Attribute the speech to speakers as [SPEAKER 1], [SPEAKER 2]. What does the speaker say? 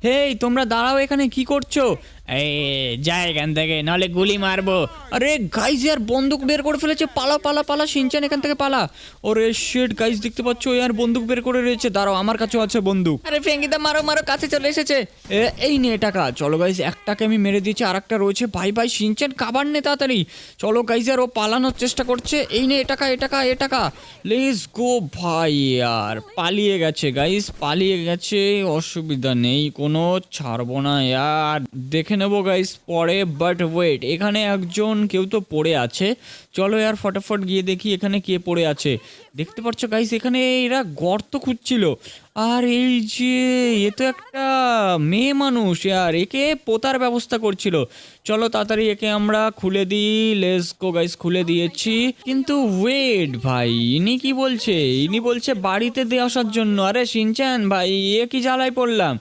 [SPEAKER 1] হেই তোমরা দাঁড়াও, এখানে কি করছো? এই যা এখান থেকে, নাহলে গুলি মারবো। আরে গাইজ ইয়ার বন্দুক বের করে ফেলেছে, পালা পালা পালা শিনচান এখান থেকে পালা। ওরে শিট গাইজ, দেখতে পাচ্ছ ইয়ার বন্দুক বের করে রয়েছে। দাঁড়াও, আমার কাছেও আছে বন্দুক। আরে ফেঙ্গিদা মারো মারো, কাছে চলে এসেছে। এই নে টাকা। চলো গাইজ, একটাকে আমি মেরে দিয়েছি, আর একটা রয়েছে। ভাই ভাই শিনচান কাবার নে তাড়াতাড়ি। চলো গাইজ, আর ও পালানোর চেষ্টা করছে। এই নে টাকা, এ টাকা, এ টাকা। লেটস গো ভাই। আর পালিয়ে গেছে গাইজ, পালিয়ে গেছে। অসুবিধা নেই কোনো, ছাড়বো না ইয়ার, দেখে নেবো গাইজ পরে। বাট ওয়েট, এখানে একজন কেউ তো পড়ে আছে। চলো ইয়ার ফটাফট গিয়ে দেখি এখানে কে পড়ে আছে। দেখতে পাচ্ছ গাইজ, এখানে এরা গর্ত খুঁজছিল। আর এই যে এ তো একটা মেয়ে মানুষ ইয়ার, একে পোতার ব্যবস্থা করছিল। চলো তাড়াতাড়ি একে আমরা খুলে দিই। লেটস গো গাইস, খুলে দিয়েছি। কিন্তু ওয়েট ভাই, ইনি কি বলছে? ইনি বলছে বাড়িতে দিয়ে আসার জন্য। আরে শিনচ্যান ভাই, এ কি জ্বালায় পড়লাম।